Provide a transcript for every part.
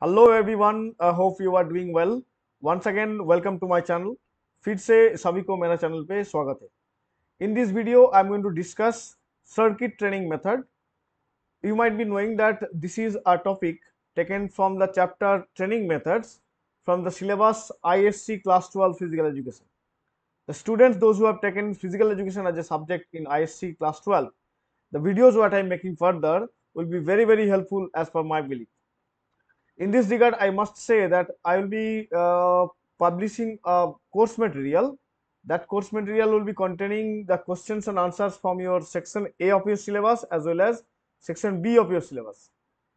Hello everyone, I hope you are doing well. Once again, welcome to my channel. फिर से सभी को मेरा चैनल पे स्वागत है. In this video, I'm going to discuss circuit training method. You might be knowing that this is a topic taken from the chapter training methods from the syllabus ISC class 12 physical education. The students, those who have taken physical education as a subject in ISC class 12, the videos what I'm making further will be very helpful as per my belief. In this regard, I must say that I will be publishing a course material. That course material will be containing the questions and answers from your section A of your syllabus as well as section B of your syllabus.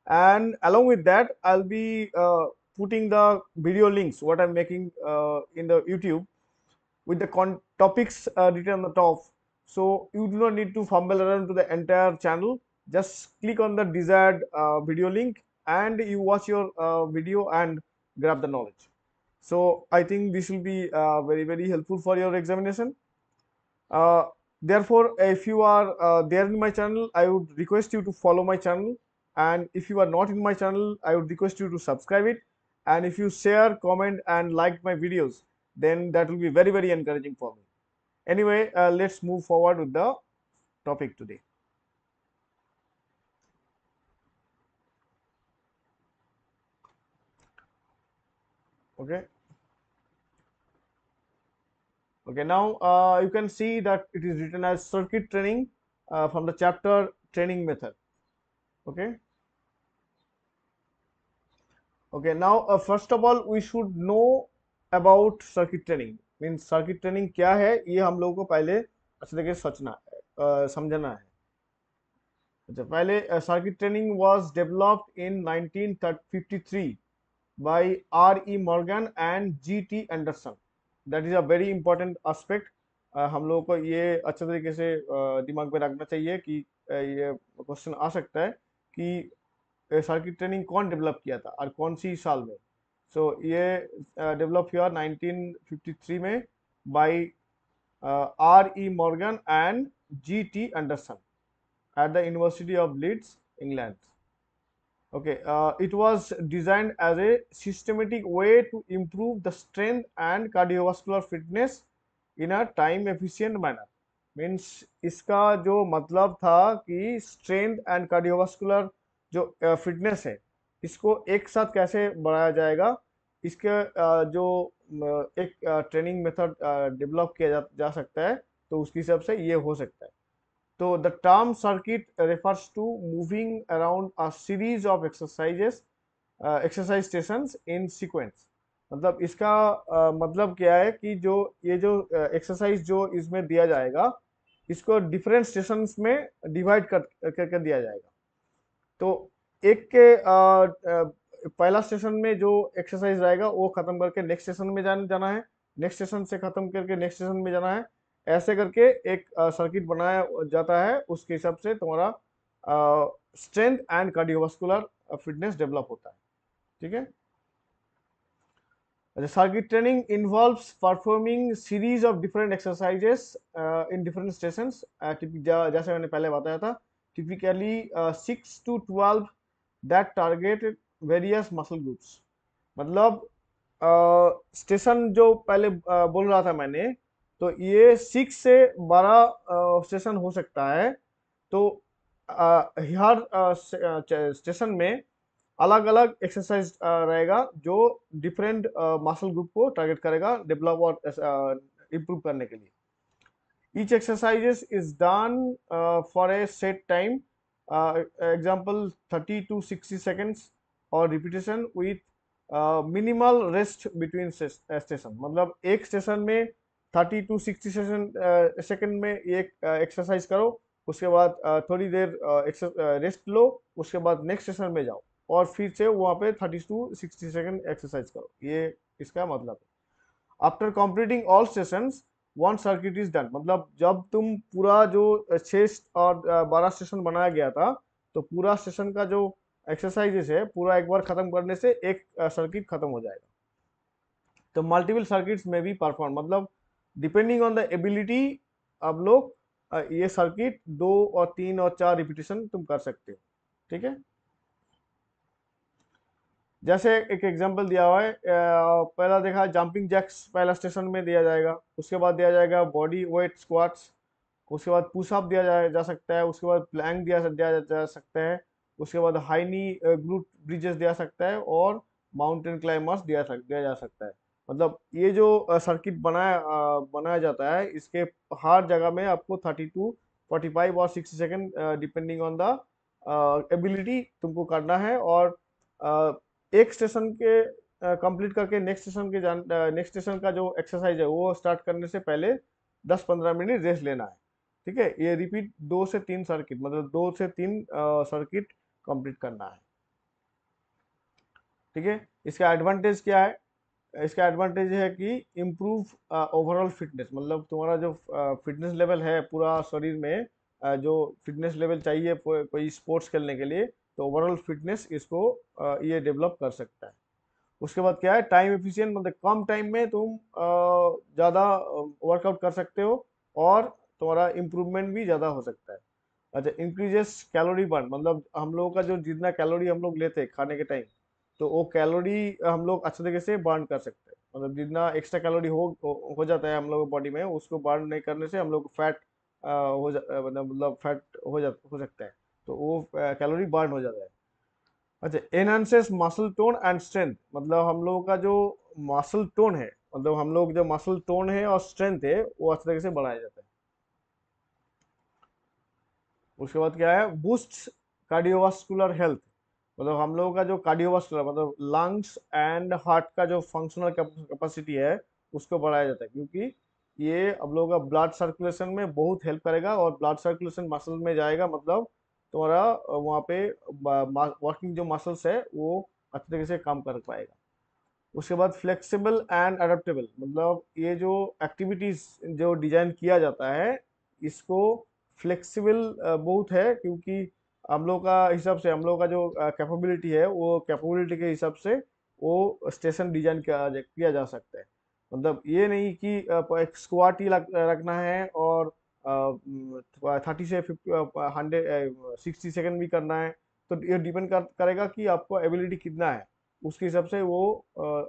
And along with that, I'll be putting the video links what I'm making in the YouTube with the topics written on the top. So you do not need to fumble around to the entire channel. Just click on the desired video link and you watch your video and grab the knowledge. So I think this will be very helpful for your examination. Uh, Therefore, if you are there in my channel, I would request you to follow my channel. And if you are not in my channel, I would request you to subscribe it. And if you share, comment, and like my videos, then that will be very encouraging for me. Anyway, let's move forward with the topic today. Okay. Okay. Now you can see that it is written as circuit training from the chapter training method. Okay. Okay, now first of all we should know about circuit training. Means circuit training क्या है ये हम लोगों को पहले अच्छे तरीके से समझना है. अच्छा, पहले circuit training was developed in 1953 by R.E. Morgan and G.T. Anderson. That is a very important aspect. हम लोगों को ये अच्छे तरीके से दिमाग में रखना चाहिए कि ये क्वेश्चन आ सकता है कि सर्किट ट्रेनिंग कौन डेवलप किया था और कौन सी साल में. सो ये डेवलप हुआ 1953 में bye R.E. Morgan and G.T. Anderson at the University of Leeds, England. Okay, it was designed as a systematic way to improve the strength and cardiovascular fitness in a time efficient manner. Means इसका जो मतलब था कि strength and cardiovascular जो fitness है इसको एक साथ कैसे बढ़ाया जाएगा, इसके जो एक ट्रेनिंग मेथड डेवलप किया जा सकता है, तो उसके हिसाब से ये हो सकता है. So the term circuit refers to moving around a series of exercise stations in sequence. मतलब इसका मतलब क्या है कि जो ये जो एक्सरसाइज जो इसमें दिया जाएगा इसको डिफरेंट स्टेशंस में डिवाइड करके दिया जाएगा. तो एक के पहला स्टेशन में जो एक्सरसाइज रहेगा वो खत्म करके नेक्स्ट स्टेशन में जाना है, नेक्स्ट स्टेशन से खत्म करके नेक्स्ट स्टेशन में जाना है. ऐसे करके एक सर्किट बनाया जाता है, उसके हिसाब से तुम्हारा strength and cardiovascular fitness develop होता है. ठीक है. The circuit training involves performing series of different exercises in different stations. जैसे मैंने पहले बताया था, typically 6 to 12 that target various muscle groups. मतलब स्टेशन जो पहले बोल रहा था मैंने, तो ये 6 से 12 स्टेशन हो सकता है. तो हर स्टेशन में अलग अलग एक्सरसाइज रहेगा जो डिफरेंट मसल ग्रुप को टारगेट करेगा डेवलप और इम्प्रूव करने के लिए. Each exercises is done for a set time, example 30 to 60 seconds or repetition with minimal rest between station. मतलब एक स्टेशन में 30 to 60 सेकंड में एक एक्सरसाइज करो, उसके बाद थोड़ी देर रेस्ट लो, उसके बाद नेक्स्ट स्टेशन में जाओ और फिर से वहाँ पे 30 to 60 सेकंड एक्सरसाइज करो. ये इसका मतलब है. After completing all sessions one circuit is done. मतलब जब तुम पूरा जो 6 और 12 स्टेशन बनाया गया था, तो पूरा स्टेशन का जो एक्सरसाइजेस है पूरा एक बार खत्म करने से एक सर्किट खत्म हो जाएगा. तो मल्टीपल सर्किट्स में भी परफॉर्म, मतलब डिपेंडिंग ऑन द एबिलिटी आप लोग ये सर्किट 2 और 3 और 4 रिपीटेशन तुम कर सकते हो. ठीक है. जैसे एक एग्जांपल दिया हुआ है, पहला देखा जंपिंग जैक्स पहला स्टेशन में दिया जाएगा, उसके बाद दिया जाएगा बॉडी वेट स्क्वाट्स, उसके बाद पुशअप दिया जा सकता है, उसके बाद प्लैंक दिया जा सकता है, उसके बाद हाई नी ग्लूट ब्रिजेस दिया सकता है, और माउंटेन क्लाइमर्स दिया जा सकता है। मतलब ये जो सर्किट बनाया जाता है, इसके हर जगह में आपको 32 45 और 60 second depending on the ability तुमको करना है। और अ, एक स्टेशन के कंप्लीट करके नेक्स्ट स्टेशन का जो एक्सरसाइज है वो स्टार्ट करने से पहले 10-15 मिनट रेस्ट लेना है। ठीक है, ये रिपीट 2 से 3 सर्किट, मतलब 2 से 3 सर्किट कंप्लीट करना है। ठीक है, इसका एडवांटेज क्या है? इसका एडवांटेज है कि इम्प्रूव ओवरऑल फिटनेस, मतलब तुम्हारा जो फिटनेस लेवल है पूरा शरीर में, जो फिटनेस लेवल चाहिए कोई स्पोर्ट्स खेलने के लिए, तो ओवरऑल फिटनेस इसको ये डेवलप कर सकता है। उसके बाद क्या है, टाइम एफिशिएंट, मतलब कम टाइम में तुम ज़्यादा वर्कआउट कर सकते हो, और तुम्हारा इम्प्रूवमेंट भी ज़्यादा हो सकता है। अच्छा, इंक्रीजेस कैलोरी बर्न, मतलब हम लोगों का जो जितना कैलोरी हम लोग लेते हैं खाने के टाइम, तो वो कैलोरी हम लोग अच्छे तरीके से बर्न कर सकते हैं। मतलब जितना एक्स्ट्रा कैलोरी हो जाता है हम लोग बॉडी में, उसको बर्न नहीं करने से हम लोग फैट मतलब फैट हो सकता है, तो वो कैलोरी बर्न हो जाता है। अच्छा, enhances muscle tone and strength, मतलब हम लोगों का जो मसल टोन है, मतलब हम लोग जो मसल टोन है और स्ट्रेंथ है वो अच्छे तरीके से बढ़ाया जाता है। उसके बाद क्या है, बूस्ट कार्डियोवास्कुलर हेल्थ, मतलब हम लोगों का जो कार्डियोवास्कुलर मतलब लंग्स एंड हार्ट का जो फंक्शनल कैपेसिटी है उसको बढ़ाया जाता है, क्योंकि ये हम लोगों का ब्लड सर्कुलेशन में बहुत हेल्प करेगा, और ब्लड सर्कुलेशन मसल में जाएगा, मतलब तुम्हारा वहाँ पे वर्किंग जो मसल्स है वो अच्छे तरीके से काम कर पाएगा। उसके बाद फ्लेक्सिबल एंड अडेप्टेबल, मतलब ये जो एक्टिविटीज जो डिजाइन किया जाता है, इसको फ्लेक्सिबल बहुत है, क्योंकि हम लोग का हिसाब से हम लोग का जो कैपेबिलिटी है वो कैपेबिलिटी के हिसाब से वो स्टेशन डिजाइन किया जा सकता है। मतलब ये नहीं कि एक स्क्वाट ही रखना है, और 30 से 50 160 सेकेंड भी करना है। तो ये डिपेंड करेगा कि आपको एबिलिटी कितना है, उसके हिसाब से वो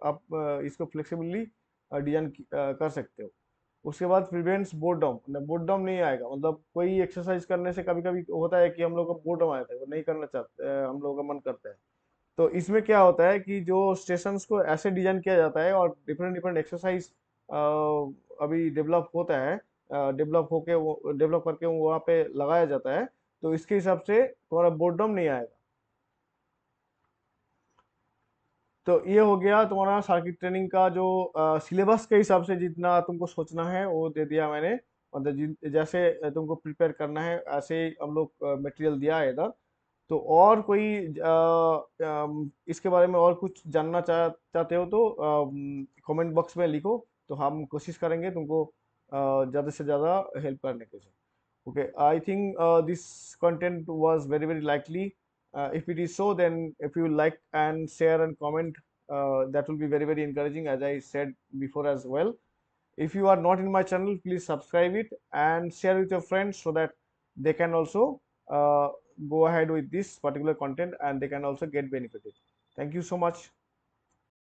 आप इसको फ्लेक्सिबली डिजाइन कर सकते हो। उसके बाद प्रिवेंट्स बोर्डम, बोर्डम नहीं आएगा, मतलब कोई एक्सरसाइज करने से कभी कभी होता है कि हम लोग को बोर्डम आता है, वो नहीं करना चाहते, हम लोगों का मन करता है। तो इसमें क्या होता है कि जो स्टेशंस को ऐसे डिजाइन किया जाता है, और डिफरेंट डिफरेंट एक्सरसाइज अभी डेवलप होता है, डेवलप करके वो वहाँ पे लगाया जाता है, तो इसके हिसाब से तुम्हारा बोर्डम नहीं आएगा। तो ये हो गया तुम्हारा सर्किट ट्रेनिंग का जो सिलेबस के हिसाब से जितना तुमको सोचना है वो दे दिया मैंने। मतलब जैसे तुमको प्रिपेयर करना है ऐसे ही हम लोग मटेरियल दिया है इधर। तो और कोई इसके बारे में और कुछ जानना चाहते हो तो कमेंट बॉक्स में लिखो, तो हम कोशिश करेंगे तुमको ज़्यादा से ज़्यादा हेल्प करने के लिए। Okay, I think this content was very, very likely. If it is so, then if you like and share and comment, that will be very, very encouraging, as I said before as well. If you are not in my channel, please subscribe it and share with your friends so that they can also uh, go ahead with this particular content and they can also get benefited. Thank you so much.